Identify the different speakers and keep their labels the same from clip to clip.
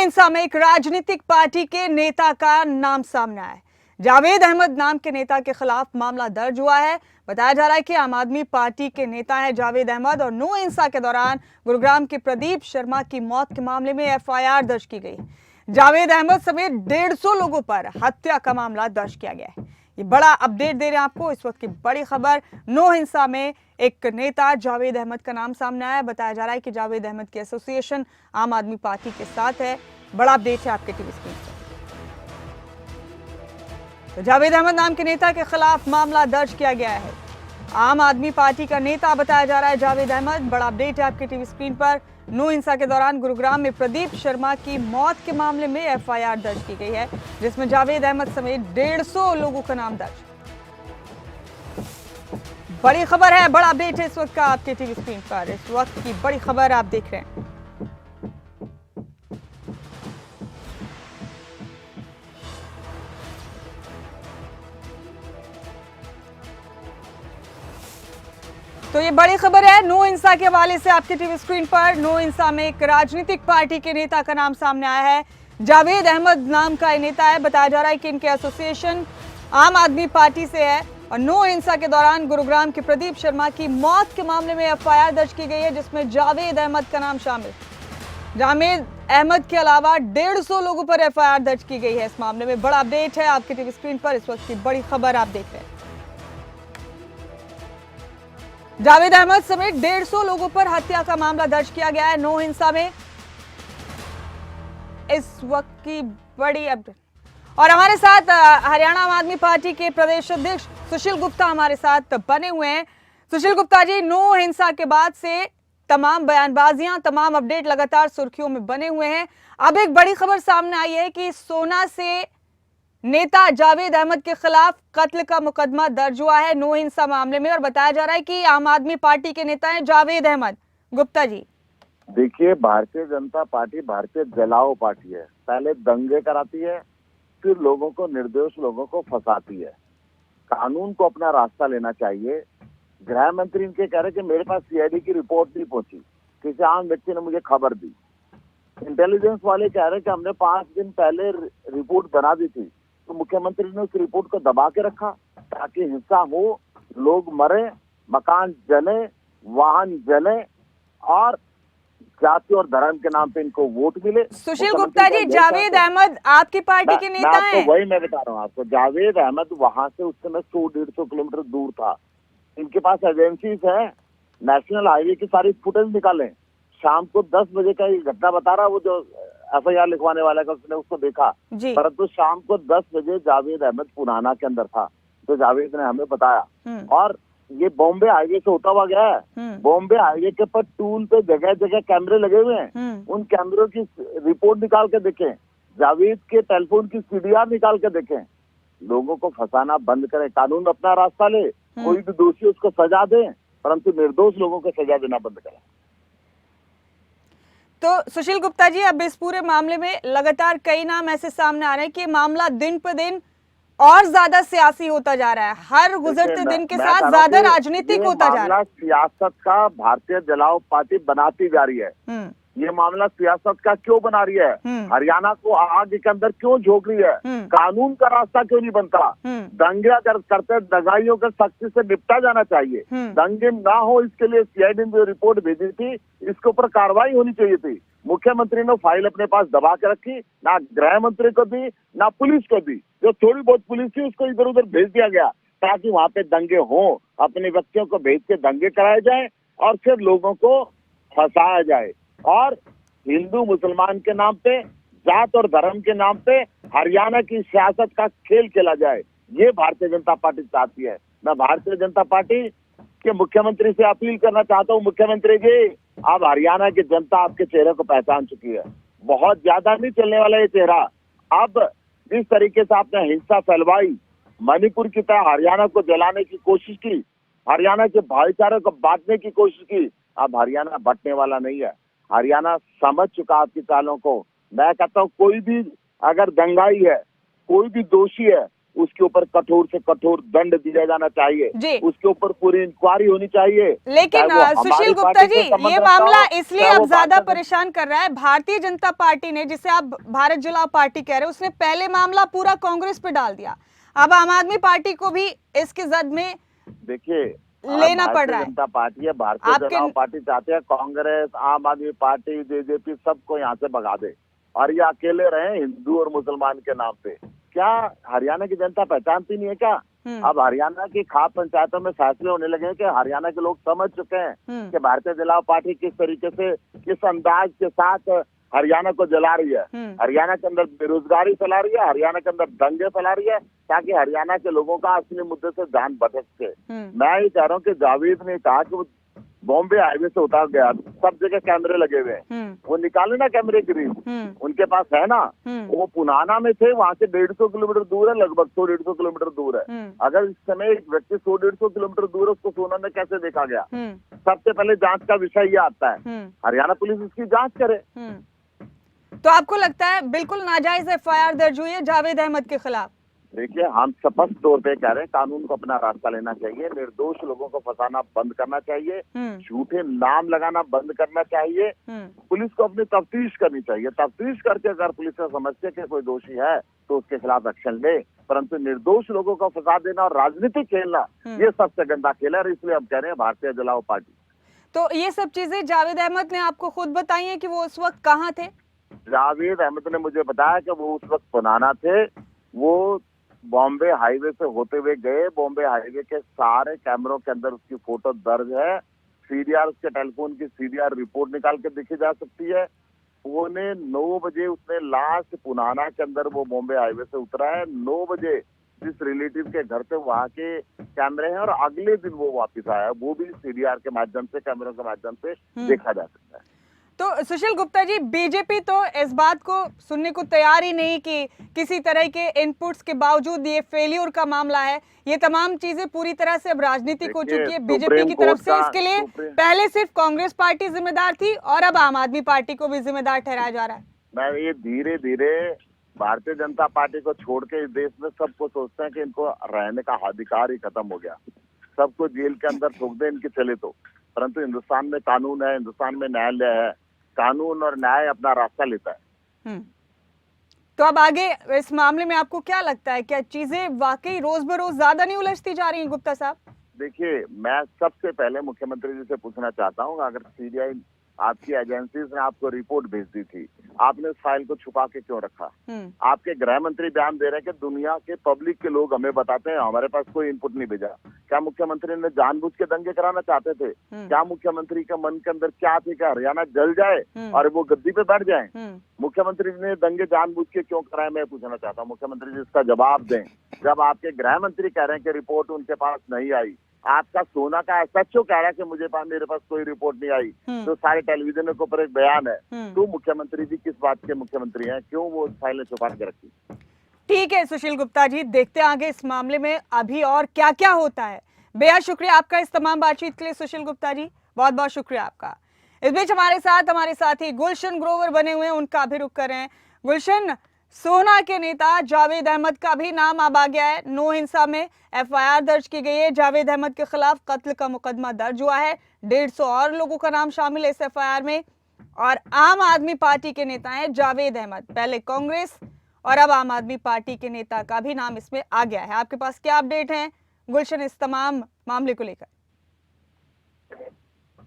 Speaker 1: हिंसा में एक राजनीतिक पार्टी के नेता का नाम सामने आया है। जावेद अहमद नाम के नेता के खिलाफ मामला दर्ज हुआ है। बताया जा रहा है कि आम आदमी पार्टी के नेता है जावेद अहमद और नो हिंसा के दौरान गुरुग्राम के प्रदीप शर्मा की मौत के मामले में एफआईआर दर्ज की गई। जावेद अहमद समेत 150 लोगों पर हत्या का मामला दर्ज किया गया है। ये बड़ा अपडेट दे रहे हैं आपको, इस वक्त की बड़ी खबर। नो हिंसा में एक नेता जावेद अहमद का नाम सामने आया है। बताया जा रहा है कि जावेद अहमद की एसोसिएशन आम आदमी पार्टी के साथ है। बड़ा अपडेट है आपके टीवी स्क्रीन पर। तो जावेद अहमद नाम के नेता के खिलाफ मामला दर्ज किया गया है। आम आदमी पार्टी का नेता बताया जा रहा है जावेद अहमद। बड़ा अपडेट है आपके टीवी स्क्रीन पर। नो हिंसा के दौरान गुरुग्राम में प्रदीप शर्मा की मौत के मामले में एफआईआर दर्ज की गई है, जिसमें जावेद अहमद समेत 150 लोगों का नाम दर्ज। बड़ी खबर है, बड़ा अपडेट है इस वक्त का आपके टीवी स्क्रीन पर। इस वक्त की बड़ी खबर आप देख रहे हैं। तो ये बड़ी खबर है नो हिंसा के हवाले से आपके टीवी स्क्रीन पर। नो हिंसा में एक राजनीतिक पार्टी के नेता का नाम सामने आया है। जावेद अहमद नाम का ये नेता है। बताया जा रहा है कि इनके एसोसिएशन आम आदमी पार्टी से है और नो हिंसा के दौरान गुरुग्राम के प्रदीप शर्मा की मौत के मामले में एफआईआर दर्ज की गई है, जिसमें जावेद अहमद का नाम शामिल। जावेद अहमद के अलावा 150 लोगों पर एफआईआर दर्ज की गई है। इस मामले में बड़ा अपडेट है आपके टीवी स्क्रीन पर। इस वक्त की बड़ी खबर आप देख रहे हैं। जावेद अहमद समेत 150 लोगों पर हत्या का मामला दर्ज किया गया है नो हिंसा में। इस वक्त की बड़ी अपडेट। और हमारे साथ हरियाणा आम आदमी पार्टी के प्रदेश अध्यक्ष सुशील गुप्ता हमारे साथ बने हुए हैं। सुशील गुप्ता जी, नो हिंसा के बाद से तमाम बयानबाजियां, तमाम अपडेट लगातार सुर्खियों में बने हुए हैं। अब एक बड़ी खबर सामने आई है कि सोना से नेता जावेद अहमद के खिलाफ कत्ल का मुकदमा दर्ज हुआ है नो हिंसा मामले में, और बताया जा रहा है कि आम आदमी पार्टी के नेता हैं जावेद अहमद। गुप्ता जी,
Speaker 2: देखिए, भारतीय जनता पार्टी भारतीय जलाओ पार्टी है। पहले दंगे कराती है, फिर लोगों को, निर्दोष लोगों को फंसाती है। कानून को अपना रास्ता लेना चाहिए। गृह मंत्री इनके कह रहे कि मेरे पास सीआईडी की रिपोर्ट नहीं पहुंची, किसी आम व्यक्ति ने मुझे खबर दी। इंटेलिजेंस वाले कह रहे कि हमने 5 दिन पहले रिपोर्ट बना दी थी, तो मुख्यमंत्री ने उस रिपोर्ट को दबा के रखा ताकि हिंसा हो, लोग मरे, मकान जले, वाहन जले और जाति और धर्म के नाम पे इनको वोट मिले।
Speaker 1: सुशील गुप्ता जी, जावेद अहमद आपकी पार्टी के नेता हैं?
Speaker 2: वही मैं बता रहा हूँ आपको। जावेद अहमद वहां से उस समय 100-150 किलोमीटर दूर था। इनके पास एजेंसीज है, नेशनल हाईवे की सारी फुटेज निकालें। शाम को 10 बजे का ये घटना बता रहा, वो जो एफआईआर लिखवाने वाला का, उसने उसको देखा। परंतु शाम को 10 बजे जावेद अहमद पुराना के अंदर था, तो जावेद ने हमें बताया। और ये बॉम्बे हाईवे से होता हुआ गया है। बॉम्बे हाईवे के पर टूल पे जगह जगह कैमरे लगे हुए हैं। उन कैमरों की रिपोर्ट निकाल के देखें, जावेद के टेलीफोन की सीडीआर निकाल के देखें। लोगों को फंसाना बंद करें, कानून अपना रास्ता ले। कोई भी दोषी उसको सजा दे, परंतु निर्दोष लोगों को सजा देना बंद करें।
Speaker 1: तो सुशील गुप्ता जी, अब इस पूरे मामले में लगातार कई नाम ऐसे सामने आ रहे हैं कि मामला दिन पर दिन और ज्यादा सियासी होता जा रहा है। हर गुजरते दिन के साथ ज्यादा राजनीतिक होता जा रहा है।
Speaker 2: सियासत का भारतीय जलाओ पार्टी बनाती जा रही है। ये मामला सियासत का क्यों बना रही है? हरियाणा को आग के अंदर क्यों झोंक रही है? कानून का रास्ता क्यों नहीं बनता? दंगे करते दंगाइयों के सख्ती से निपटा जाना चाहिए। दंगे ना हो, इसके लिए सीआईडी ने जो रिपोर्ट भेजी थी, इसके ऊपर कार्रवाई होनी चाहिए थी। मुख्यमंत्री ने फाइल अपने पास दबा के रखी, ना गृह मंत्री को दी, ना पुलिस को दी। जो थोड़ी बहुत पुलिस थी उसको इधर उधर भेज दिया गया ताकि वहां पे दंगे हों। अपने व्यक्तियों को भेज के दंगे कराए जाए और फिर लोगों को फंसाया जाए, और हिंदू मुसलमान के नाम पे, जात और धर्म के नाम पे हरियाणा की सियासत का खेल खेला जाए। ये भारतीय जनता पार्टी चाहती है। मैं भारतीय जनता पार्टी के मुख्यमंत्री से अपील करना चाहता हूँ, मुख्यमंत्री जी, अब हरियाणा की जनता आपके चेहरे को पहचान चुकी है। बहुत ज्यादा नहीं चलने वाला ये चेहरा। अब जिस तरीके से आपने हिंसा फैलवाई, मणिपुर की तरह हरियाणा को जलाने की कोशिश की, हरियाणा के भाईचारे को बांटने की कोशिश की, अब हरियाणा बंटने वाला नहीं है। हरियाणा समझ चुका आपकी चालों को। मैं कहता हूँ, कोई भी अगर दंगाई है, कोई भी दोषी है, उसके ऊपर कठोर से कठोर दंड दिया जाना चाहिए, उसके ऊपर पूरी इंक्वायरी होनी चाहिए।
Speaker 1: लेकिन सुशील गुप्ता जी, ये मामला इसलिए अब ज्यादा परेशान कर रहा है, भारतीय जनता पार्टी ने, जिसे आप भारत जलाओ पार्टी कह रहे हैं, उसने पहले मामला पूरा कांग्रेस पे डाल दिया। अब आम आदमी पार्टी को भी इसकी जद में
Speaker 2: देखिए
Speaker 1: लेना पड़ रहा है।
Speaker 2: जनता पार्टी है, भारतीय जनता पार्टी चाहते हैं कांग्रेस, आम आदमी पार्टी, बीजेपी सबको यहाँ से भगा दे और ये अकेले रहे हिंदू और मुसलमान के नाम पे। क्या हरियाणा की जनता पहचानती नहीं है क्या? अब हरियाणा की खाप पंचायतों में फैसले होने लगे हैं कि हरियाणा के लोग समझ चुके हैं कि भारतीय जनता पार्टी किस तरीके से, किस अंदाज के साथ हरियाणा को जला रही है। हरियाणा के अंदर बेरोजगारी फैला रही है, हरियाणा के अंदर दंगे फैला रही है, ताकि हरियाणा के लोगों का असली मुद्दे से ध्यान भटक सके। मैं ये कह रहा हूँ कि जावेद ने कहा कि वो बॉम्बे हाईवे से उतार गया, सब जगह कैमरे लगे हुए हैं, वो निकाले ना कैमरे की रील, उनके पास है ना। वो पुनाना में थे, वहाँ से 150 किलोमीटर दूर है, लगभग 100-150 किलोमीटर दूर है। अगर इस समय एक व्यक्ति 100-150 किलोमीटर दूर है, उसको सोना में कैसे देखा गया? सबसे पहले जांच का विषय ये आता है, हरियाणा पुलिस इसकी जांच करे।
Speaker 1: तो आपको लगता है बिल्कुल नाजायज एफआईआर दर्ज हुई है जावेद अहमद के खिलाफ?
Speaker 2: देखिए, हम स्पष्ट तौर पे कह रहे हैं कानून को अपना रास्ता लेना चाहिए, निर्दोष लोगों को फंसाना बंद करना चाहिए, झूठे नाम लगाना बंद करना चाहिए, पुलिस को अपनी तफ्तीश करनी चाहिए। तफ्तीश करके अगर पुलिस को समझते कि कोई दोषी है तो उसके खिलाफ एक्शन ले, परंतु निर्दोष लोगों को फंसा देना और राजनीति खेलना, ये सबसे गंदा खेल है। और इसलिए हम कह रहे हैं भारतीय जलाओ पार्टी।
Speaker 1: तो ये सब चीजें जावेद अहमद ने आपको खुद बताई है कि वो उस वक्त कहाँ थे?
Speaker 2: जावेद अहमद ने मुझे बताया कि वो उस वक्त पुनाना थे, वो बॉम्बे हाईवे से होते हुए गए। बॉम्बे हाईवे के सारे कैमरों के अंदर उसकी फोटो दर्ज है, सीडीआर, उसके टेलीफोन की सीडीआर रिपोर्ट निकाल के देखी जा सकती है। पौने 9 बजे उसने लास्ट पुनाना के अंदर वो बॉम्बे हाईवे से उतरा है। 9 बजे जिस रिलेटिव के घर पे वहाँ के कैमरे हैं, और अगले दिन वो वापस आया, वो भी सीडीआर के माध्यम से, कैमरों के माध्यम से देखा जा सकता है।
Speaker 1: तो सुशील गुप्ता जी, बीजेपी तो इस बात को सुनने को तैयार ही नहीं कि किसी तरह के इनपुट्स के बावजूद ये फेलियर का मामला है। ये तमाम चीजें पूरी तरह से अब राजनीतिक हो चुकी है बीजेपी की तरफ से। इसके लिए पहले सिर्फ कांग्रेस पार्टी जिम्मेदार थी और अब आम आदमी पार्टी को भी जिम्मेदार ठहराया जा रहा है।
Speaker 2: मैं ये धीरे धीरे भारतीय जनता पार्टी को छोड़ के इस देश में सबको सोचते हैं कि इनको रहने का अधिकार ही खत्म हो गया, सबको जेल के अंदर ठोक दे इनके चले तो। परंतु हिंदुस्तान में कानून है, हिंदुस्तान में न्यायालय है, कानून और न्याय अपना रास्ता लेता है।
Speaker 1: तो अब आगे इस मामले में आपको क्या लगता है, क्या चीजें वाकई रोज बरोज ज्यादा नहीं उलझती जा रही हैं गुप्ता साहब?
Speaker 2: देखिए, मैं सबसे पहले मुख्यमंत्री जी से पूछना चाहता हूँ, अगर सीबीआई आपकी एजेंसीज ने आपको रिपोर्ट भेज दी थी, आपने उस फाइल को छुपा के क्यों रखा? आपके गृह मंत्री बयान दे रहे हैं कि दुनिया के पब्लिक के लोग हमें बताते हैं हमारे पास कोई इनपुट नहीं भेजा। क्या मुख्यमंत्री ने जानबूझ के दंगे कराना चाहते थे? क्या मुख्यमंत्री के मन के अंदर क्या थी कि हरियाणा जल जाए और वो गद्दी पे बैठ जाए? मुख्यमंत्री ने दंगे जानबूझ के क्यों कराए, मैं पूछना चाहता हूँ। मुख्यमंत्री जी इसका जवाब दें। जब आपके गृह मंत्री कह रहे हैं कि रिपोर्ट उनके पास नहीं आई, आपका सोना का एसएचओ कह रहा है कि मेरे पास कोई रिपोर्ट नहीं आई, तो सारे टेलीविजन के ऊपर एक बयान है, तो मुख्यमंत्री जी किस बात के मुख्यमंत्री हैं? क्यों वो फाइलें छुपा के रखी?
Speaker 1: ठीक है सुशील गुप्ता जी, देखते हैं आगे इस मामले में अभी और क्या क्या होता है। बेहद शुक्रिया आपका इस तमाम बातचीत के लिए सुशील गुप्ता जी, बहुत बहुत शुक्रिया आपका। इस बीच हमारे साथी गुलशन ग्रोवर बने हुए हैं, उनका भी रुख कर रहे हैं। गुलशन, सोना के नेता जावेद अहमद का भी नाम अब आ गया है। नो हिंसा में एफआईआर दर्ज की गई है जावेद अहमद के खिलाफ, कत्ल का मुकदमा दर्ज हुआ है। 150 और लोगों का नाम शामिल है इस एफआईआर में, और आम आदमी पार्टी के नेता हैं जावेद अहमद। पहले कांग्रेस और अब आम आदमी पार्टी के नेता का भी नाम इसमें आ गया है। आपके पास क्या अपडेट है गुलशन इस तमाम मामले को लेकर?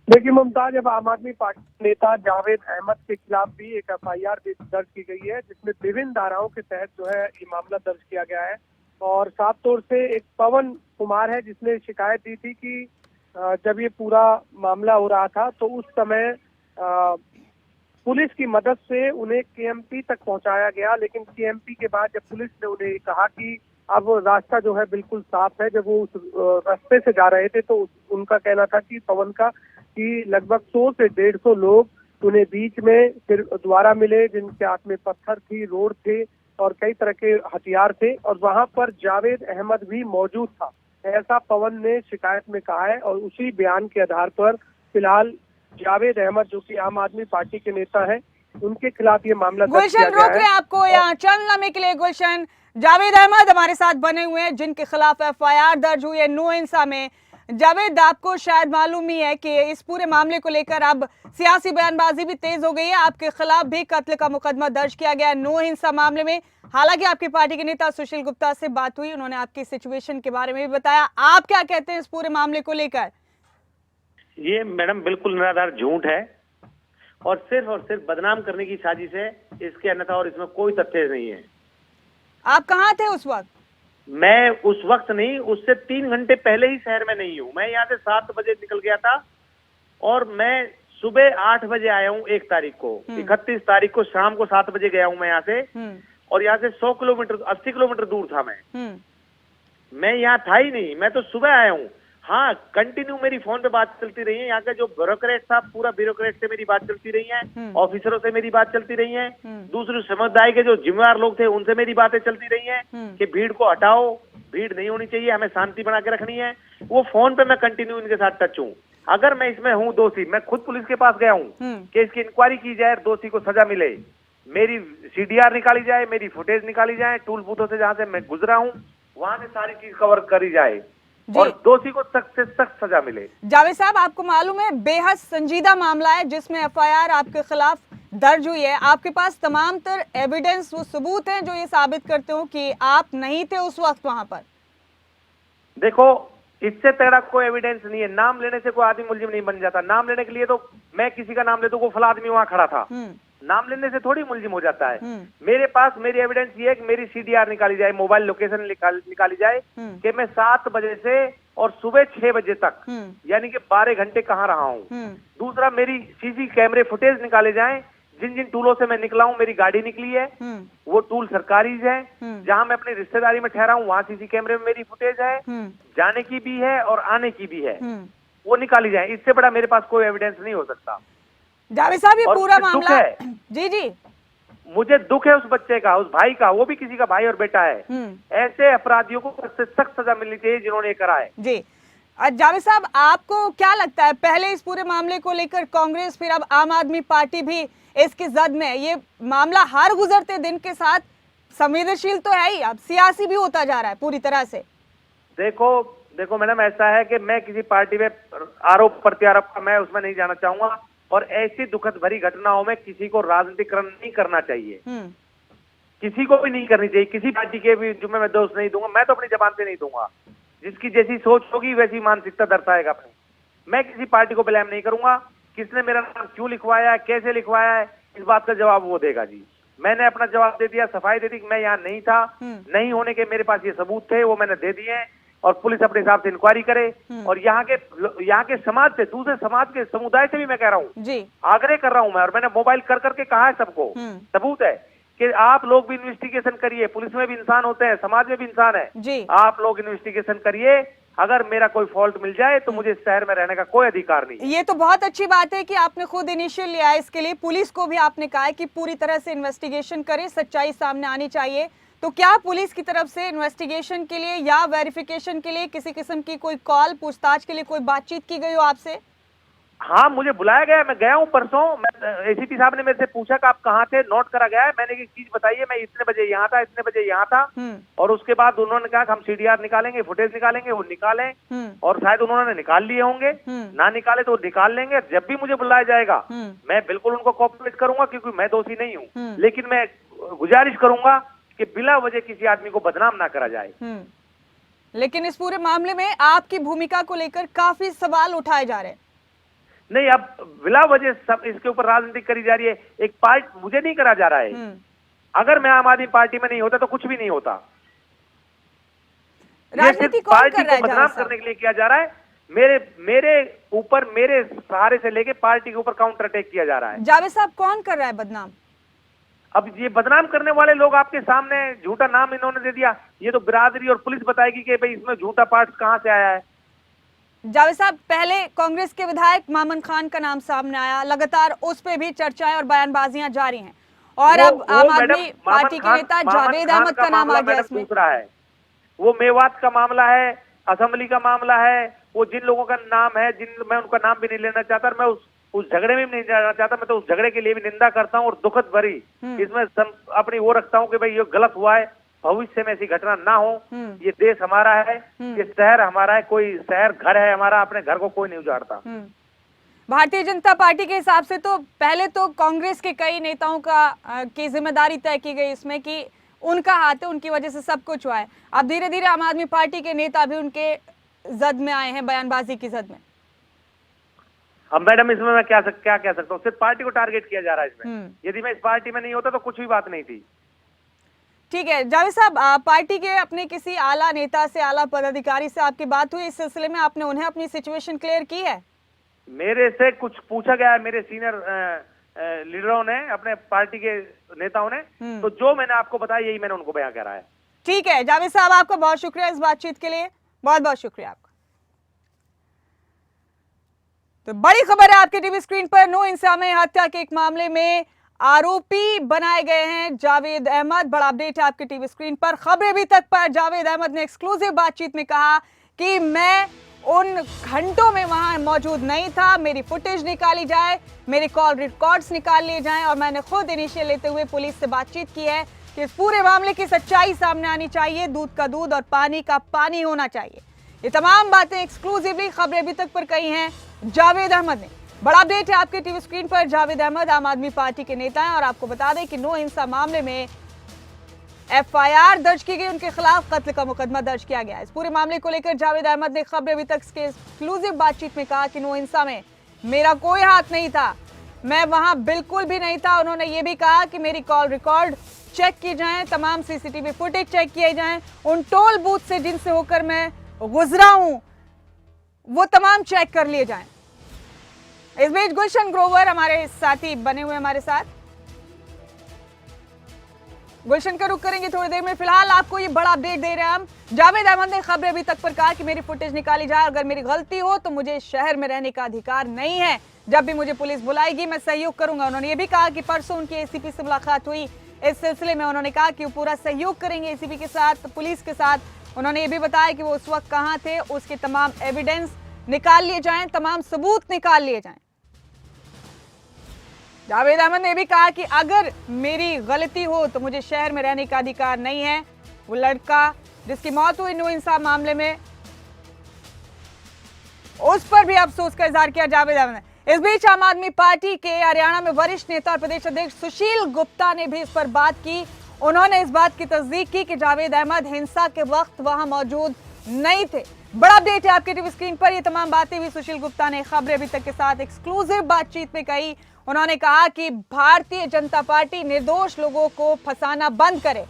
Speaker 3: देखिए मुमताज, अब आम आदमी पार्टी नेता जावेद अहमद के खिलाफ भी एक एफआईआर दर्ज की गई है, जिसमें विभिन्न धाराओं के तहत जो है ये मामला दर्ज किया गया है। और साफ तौर से एक पवन कुमार है जिसने शिकायत दी थी कि जब ये पूरा मामला हो रहा था तो उस समय पुलिस की मदद से उन्हें केएमपी तक पहुंचाया गया, लेकिन केएमपी के बाद जब पुलिस ने उन्हें कहा कि अब रास्ता जो है बिल्कुल साफ है, जब वो उस रास्ते से जा रहे थे तो उनका कहना था कि पवन का कि लगभग 100 से 150 लोग उन्हें बीच में फिर दोबारा मिले, जिनके हाथ में पत्थर थी, रोड थे और कई तरह के हथियार थे, और वहां पर जावेद अहमद भी मौजूद था, ऐसा पवन ने शिकायत में कहा है। और उसी बयान के आधार पर फिलहाल जावेद अहमद, जो कि आम आदमी पार्टी के नेता है, उनके खिलाफ ये मामला दर्ज किया गया है।
Speaker 1: गुलशन, रोक रहे हैं आपको यहाँ चंद लम्हे के लिए। गुलशन, जावेद अहमद हमारे साथ बने हुए हैं, जिनके खिलाफ एफआईआर दर्ज हुई है नो इंसा में। जावेद, आपको शायद मालूम ही है कि इस पूरे मामले को लेकर अब सियासी बयानबाजी भी तेज हो गई है। आपके खिलाफ भी कत्ल का मुकदमा दर्ज किया गया है नो हिंसा मामले में। हालांकि आपकी पार्टी के नेता सुशील गुप्ता से बात हुई, उन्होंने आपकी सिचुएशन के बारे में भी बताया। आप क्या कहते हैं इस पूरे मामले को लेकर?
Speaker 4: ये मैडम बिल्कुल निराधार झूठ है और सिर्फ बदनाम करने की साजिश है, इसके अन्यथा और इसमें कोई तथ्य नहीं है।
Speaker 1: आप कहाँ थे उस वक्त?
Speaker 4: मैं उस वक्त नहीं, उससे 3 घंटे पहले ही शहर में नहीं हूँ। मैं यहाँ से 7 बजे निकल गया था और मैं सुबह 8 बजे आया हूँ 1 तारीख को। 31 तारीख को शाम को 7 बजे गया हूँ मैं यहाँ से, और यहाँ से 100 किलोमीटर 80 किलोमीटर दूर था मैं यहाँ था ही नहीं, मैं तो सुबह आया हूँ। हाँ, कंटिन्यू मेरी फोन पे बात चलती रही है, यहाँ के जो ब्यूरोक्रेट था पूरा ब्यूरोक्रेट से मेरी बात चलती रही है, ऑफिसरों से मेरी बात चलती रही है, दूसरे समुदाय के जो जिम्मेदार लोग थे उनसे मेरी बातें चलती रही हैं कि भीड़ को हटाओ, भीड़ नहीं होनी चाहिए, हमें शांति बना के रखनी है। वो फोन पे मैं कंटिन्यू इनके साथ टच हूँ। अगर मैं इसमें हूँ दोषी, मैं खुद पुलिस के पास गया हूँ कि इसकी इंक्वायरी की जाए, दोषी को सजा मिले, मेरी CDR निकाली जाए, मेरी फुटेज निकाली जाए, टूल बूथों से जहाँ से मैं गुजरा हूँ वहां से सारी चीज कवर करी जाए और दोषी को सख्त से सख्त सजा मिले।
Speaker 1: जावेद साहब, आपको मालूम है बेहद संजीदा मामला है जिसमें एफआईआर आपके खिलाफ दर्ज हुई है। आपके पास तमाम तर एविडेंस, वो सबूत हैं जो ये साबित करते हो कि आप नहीं थे उस वक्त वहां पर।
Speaker 4: देखो, इससे तगड़ा कोई एविडेंस नहीं है। नाम लेने से कोई आदमी मुलजिम नहीं बन जाता। नाम लेने के लिए तो मैं किसी का नाम ले दूं, वो फला आदमी वहां खड़ा था, नाम लेने से थोड़ी मुलजिम हो जाता है। मेरे पास मेरी एविडेंस ये है कि मेरी CDR निकाली जाए, मोबाइल लोकेशन निकाली जाए कि मैं 7 बजे से और सुबह 6 बजे तक यानी कि 12 घंटे कहाँ रहा हूँ। दूसरा, मेरी CC कैमरे फुटेज निकाले जाए, जिन जिन टूलों से मैं निकला हूँ, मेरी गाड़ी निकली है वो टूल सरकारी है, जहाँ मैं अपनी रिश्तेदारी में ठहरा हूँ वहाँ CC कैमरे में मेरी फुटेज है, जाने की भी है और आने की भी है, वो निकाली जाए। इससे बड़ा मेरे पास कोई एविडेंस नहीं हो सकता।
Speaker 1: जावेद साहब, ये पूरा मामला
Speaker 4: है,
Speaker 1: जी
Speaker 4: मुझे दुख है उस बच्चे का, उस भाई का, वो भी किसी का भाई और बेटा है। ऐसे अपराधियों को सख्त सजा मिलनी चाहिए जिन्होंने ये करा है।
Speaker 1: जी जावेद साहब, आपको क्या लगता है, पहले इस पूरे मामले को लेकर कांग्रेस, फिर अब आम आदमी पार्टी भी इसकी जद में है। ये मामला हर गुजरते दिन के साथ संवेदनशील तो है ही, अब सियासी भी होता जा रहा है पूरी तरह से।
Speaker 4: देखो मैडम, ऐसा है कि मैं किसी पार्टी में आरोप प्रत्यारोप का मैं उसमें नहीं जाना चाहूंगा, और ऐसी दुखद भरी घटनाओं में किसी को राजनीतिकरण नहीं करना चाहिए, किसी को भी नहीं करनी चाहिए। किसी पार्टी के भी जुम्मे में दोष नहीं दूंगा, मैं तो अपनी जबान से नहीं दूंगा। जिसकी जैसी सोच होगी वैसी मानसिकता दर्शाएगा अपनी। मैं किसी पार्टी को ब्लेम नहीं करूंगा। किसने मेरा नाम क्यों लिखवाया है, कैसे लिखवाया है, इस बात का जवाब वो देगा जी। मैंने अपना जवाब दे दिया, सफाई दे दी कि मैं यहाँ नहीं था, नहीं होने के मेरे पास ये सबूत थे, वो मैंने दे दिए, और पुलिस अपने हिसाब से इंक्वायरी करे। और यहाँ के समाज से, दूसरे समाज के समुदाय से भी मैं कह रहा हूँ, आग्रह कर रहा हूँ मैं, और मैंने मोबाइल कर करके कहा है सबको, सबूत है कि आप लोग भी इन्वेस्टिगेशन करिए। पुलिस में भी इंसान होते हैं, समाज में भी इंसान है, आप लोग इन्वेस्टिगेशन करिए। अगर मेरा कोई फॉल्ट मिल जाए तो मुझे इस शहर में रहने का कोई अधिकार नहीं।
Speaker 1: ये तो बहुत अच्छी बात है कि आपने खुद इनिशियल लिया है इसके लिए। पुलिस को भी आपने कहा है कि पूरी तरह से इन्वेस्टिगेशन करे, सच्चाई सामने आनी चाहिए। तो क्या पुलिस की तरफ से इन्वेस्टिगेशन के लिए या वेरिफिकेशन के लिए किसी किस्म की कोई कॉल, पूछताछ के लिए कोई बातचीत की गई हो आपसे?
Speaker 4: हाँ, मुझे बुलाया गया, मैं गया हूँ परसों। ACP साहब ने मेरे से पूछा कि आप कहाँ थे, नोट करा गया है। मैंने एक चीज बताई है, मैं इतने बजे यहाँ था, इतने बजे यहाँ था, और उसके बाद उन्होंने कहा कि हम CDR निकालेंगे, फुटेज निकालेंगे, वो निकालें, और शायद उन्होंने निकाल लिए होंगे, ना निकाले तो निकाल लेंगे। जब भी मुझे बुलाया जाएगा मैं बिल्कुल उनको कोऑपरेट करूंगा, क्योंकि मैं दोषी नहीं हूँ। लेकिन मैं गुजारिश करूंगा कि बिला वजह किसी आदमी को बदनाम ना करा जाए।
Speaker 1: लेकिन इस पूरे मामले में आपकी भूमिका को लेकर काफी सवाल उठाए जा रहे हैं।
Speaker 4: नहीं, अब बिला वजह सब इसके ऊपर राजनीति करी जा रही है। एक पार्ट मुझे नहीं करा जा रहा है। अगर मैं आम आदमी पार्टी में नहीं होता तो कुछ भी नहीं होता।
Speaker 1: राजनीति कौन
Speaker 4: पार्टी
Speaker 1: कर रहा है?
Speaker 4: को बदनाम करने के लिए किया जा रहा है। मेरे ऊपर, मेरे सहारे से लेके पार्टी के ऊपर काउंटर अटैक किया जा रहा है।
Speaker 1: जावेद साहब, कौन कर रहा है बदनाम?
Speaker 4: अब ये बदनाम करने वाले लोग आपके सामने, झूठा नाम इन्होंने दे दिया। ये तो बिरादरी और पुलिस बताएगी कि भाई इसमें झूठा पार्ट कहां से आया है।
Speaker 1: जावेद साहब, पहले कांग्रेस के विधायक मामन खान का नाम सामने आया, लगातार उस पे भी चर्चाएं और बयानबाजियां जारी हैं, और अब आम आदमी पार्टी के नेता जावेद अहमद का नाम आ गया इसमें।
Speaker 4: दूसरा है वो मेवात का मामला है, असेंबली का मामला है, वो जिन लोगों का नाम है, मैं उनका नाम भी नहीं लेना चाहता, मैं उस झगड़े में भी नहीं जाना चाहता। मैं तो उस झगड़े के लिए भी निंदा करता हूँ और दुखद भरी इसमें अपनी वो रखता हूँ कि भाई ये गलत हुआ है। भविष्य में ऐसी घटना ना हो। ये देश हमारा है, ये शहर हमारा है, कोई शहर घर है हमारा, अपने घर को कोई नहीं उजाड़ता।
Speaker 1: भारतीय जनता पार्टी के हिसाब से तो पहले तो कांग्रेस के कई नेताओं की जिम्मेदारी तय की गई इसमें कि उनका हाथ है, उनकी वजह से सब कुछ हुआ है। अब धीरे धीरे आम आदमी पार्टी के नेता भी उनके जद में आए हैं, बयानबाजी की जद में।
Speaker 4: अब मैडम इसमें मैं क्या कह सकता हूँ, सिर्फ पार्टी को टारगेट किया जा रहा है इसमें। यदि मैं इस पार्टी में नहीं होता तो कुछ भी बात नहीं थी।
Speaker 1: ठीक है जावेद साहब, पार्टी के अपने किसी आला नेता से, आला पदाधिकारी से आपकी बात हुई इस सिलसिले में? आपने उन्हें अपनी सिचुएशन क्लियर की है?
Speaker 4: मेरे से कुछ पूछा गया है मेरे सीनियर लीडरों ने, अपने पार्टी के नेताओं ने, तो जो मैंने आपको बताया यही मैंने उनको बयां करा है।
Speaker 1: ठीक है जावेद साहब, आपका बहुत शुक्रिया इस बातचीत के लिए, बहुत बहुत शुक्रिया आपका। तो बड़ी खबर है आपके टीवी स्क्रीन पर, नो इंसामी हत्या के एक मामले में आरोपी बनाए गए हैं जावेद अहमद। बड़ा अपडेट है आपके टीवी स्क्रीन पर। खबरें अभी तक पर जावेद अहमद ने एक्सक्लूसिव बातचीत में कहा कि मैं उन घंटों में वहां मौजूद नहीं था, मेरी फुटेज निकाली जाए, मेरे कॉल रिकॉर्ड्स निकाल लिए जाएं, और मैंने खुद इनिशियल लेते हुए पुलिस से बातचीत की है कि इस पूरे मामले की सच्चाई सामने आनी चाहिए, दूध का दूध और पानी का पानी होना चाहिए। ये तमाम बातें एक्सक्लूसिवली खबरें अभी तक पर कही हैं जावेद अहमद ने। बड़ा अपडेट है आपके टीवी स्क्रीन पर। जावेद अहमद आम आदमी पार्टी के नेता हैं और आपको बता दें कि नो हिंसा मामले में एफआईआर दर्ज की गई, उनके खिलाफ कत्ल का मुकदमा दर्ज किया गया है। इस पूरे मामले को लेकर जावेद अहमद ने खबरें अभी तक के एक्सक्लूसिव बातचीत में कहा कि नो हिंसा में मेरा कोई हाथ नहीं था, मैं वहां बिल्कुल भी नहीं था। उन्होंने ये भी कहा कि मेरी कॉल रिकॉर्ड चेक की जाए, तमाम सीसीटीवी फुटेज चेक किए जाएं, उन टोल बूथ से जिनसे होकर मैं गुजरा हूं वो तमाम चेक कर लिए जाएं। इस बीच गुलशन ग्रोवर हमारे साथी बने हुए हमारे साथ, गुलशन का रुख करेंगे थोड़ी देर में। फिलहाल आपको ये बड़ा अपडेट दे रहे हैं हम। जावेद अहमद ने खबरें अभी तक पर कहा कि मेरी फुटेज निकाली जाए, अगर मेरी गलती हो तो मुझे शहर में रहने का अधिकार नहीं है, जब भी मुझे पुलिस बुलाएगी मैं सहयोग करूंगा। उन्होंने ये भी कहा कि परसों उनकी एसीपी से मुलाकात हुई, इस सिलसिले में उन्होंने कहा कि वो पूरा सहयोग करेंगे एसीपी के साथ, पुलिस के साथ। उन्होंने ये भी बताया कि वो उस वक्त कहां थे, उसके तमाम एविडेंस निकाल लिए जाएं, तमाम सबूत निकाल लिए जाएं। जावेद अहमद ने भी कहा कि अगर मेरी गलती हो तो मुझे शहर में रहने का अधिकार नहीं है। वो लड़का जिसकी मौत हुई नो इंसाफ मामले में, उस पर भी अफसोस का इजहार किया जावेद अहमद ने। इस बीच आम आदमी पार्टी के हरियाणा में वरिष्ठ नेता और प्रदेश अध्यक्ष सुशील गुप्ता ने भी इस पर बात की। उन्होंने इस बात की तस्दीक की कि जावेद अहमद हिंसा के वक्त वहां मौजूद नहीं थे। बड़ा अपडेट है आपके टीवी स्क्रीन पर। ये तमाम बातें भी सुशील गुप्ता ने खबरें अभी तक के साथ एक्सक्लूसिव बातचीत में कही। उन्होंने कहा कि भारतीय जनता पार्टी निर्दोष लोगों को फंसाना बंद करे।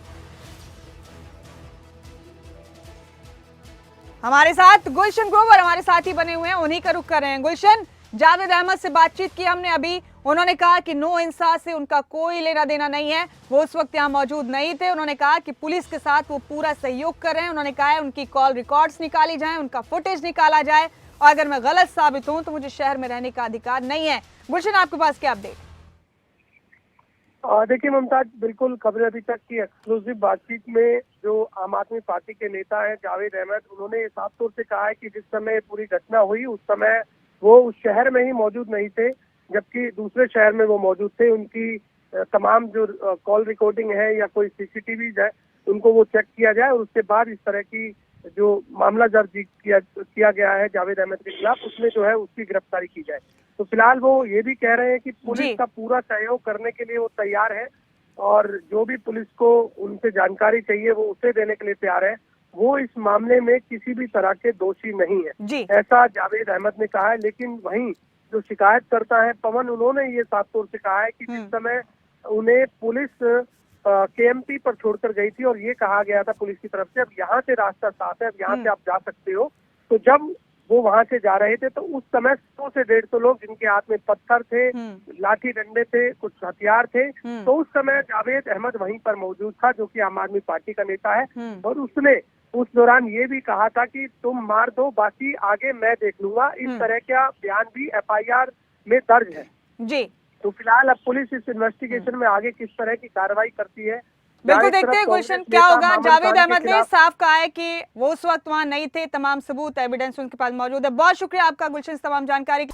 Speaker 1: हमारे साथ गुलशन ग्रोवर हमारे साथी बने हुए हैं, उन्हीं का रुख कर रहे हैं। गुलशन, जावेद अहमद से बातचीत की हमने अभी, उन्होंने कहा कि नो इंसाफ से उनका कोई लेना देना नहीं है, वो उस वक्त यहाँ मौजूद नहीं थे। उन्होंने कहा कि पुलिस के साथ वो पूरा सहयोग कर रहे हैं। उन्होंने कहा है उनकी कॉल रिकॉर्ड्स निकाली जाएं, उनका फुटेज निकाला जाए, और अगर मैं गलत साबित हूं तो मुझे शहर में रहने का अधिकार नहीं है। गुलशन, आपके पास क्या अपडेट?
Speaker 3: देखिए मुमताज, बिल्कुल खबरें अभी तक की एक्सक्लूसिव बातचीत में जो आम आदमी पार्टी के नेता हैं जावेद अहमद, उन्होंने साफ तौर से कहा है कि जिस समय पूरी घटना हुई उस समय वो उस शहर में ही मौजूद नहीं थे, जबकि दूसरे शहर में वो मौजूद थे। उनकी तमाम जो कॉल रिकॉर्डिंग है या कोई सीसीटीवी है उनको वो चेक किया जाए, और उसके बाद इस तरह की जो मामला दर्ज किया गया है जावेद अहमद के खिलाफ, उसमें जो है उसकी गिरफ्तारी की जाए। तो फिलहाल वो ये भी कह रहे हैं कि पुलिस का पूरा सहयोग करने के लिए वो तैयार है, और जो भी पुलिस को उनसे जानकारी चाहिए वो उसे देने के लिए तैयार है। वो इस मामले में किसी भी तरह के दोषी नहीं है, ऐसा जावेद अहमद ने कहा है। लेकिन वहीं जो शिकायत करता है पवन, उन्होंने ये साफ तौर से कहा है कि जिस समय उन्हें पुलिस केएमपी पर छोड़कर गई थी और ये कहा गया था पुलिस की तरफ से अब यहाँ से रास्ता साफ है, अब यहाँ से आप जा सकते हो, तो जब वो वहां से जा रहे थे तो उस समय 100 से 150 लोग जिनके हाथ में पत्थर थे, लाठी डंडे थे, कुछ हथियार थे, तो उस समय जावेद अहमद वहीं पर मौजूद था, जो कि आम आदमी पार्टी का नेता है, और उसने उस दौरान ये भी कहा था कि तुम मार दो, बाकी आगे मैं देख लूंगा। इस तरह का बयान भी एफआईआर में दर्ज है जी। तो फिलहाल अब पुलिस इस इन्वेस्टिगेशन में आगे किस तरह की कार्रवाई करती है,
Speaker 1: बिल्कुल देखते हैं गुलशन क्या होगा। जावेद अहमद ने साफ कहा है कि वो उस वक्त वहां नहीं थे, तमाम सबूत एविडेंस उनके पास मौजूद है। बहुत शुक्रिया आपका गुलशन, तमाम जानकारी